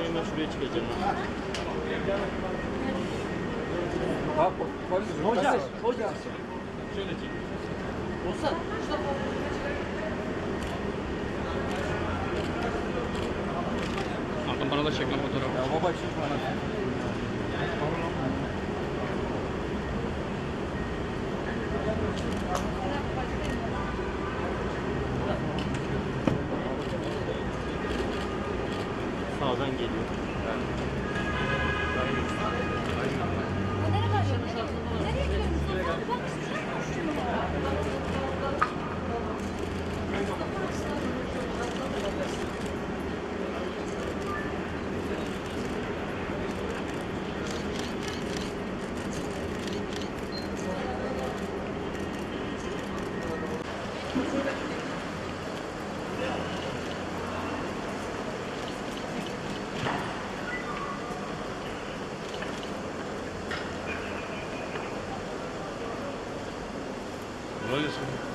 hemen şuraya çıkacağım. Bak polis hoca. Şöyle çek. Olsan. Akın bana da çek lan fotoğrafı. Ya baba çık bana. Sağdan geliyor. Nereye gidiyorsun? Bak. Kolay gelsin.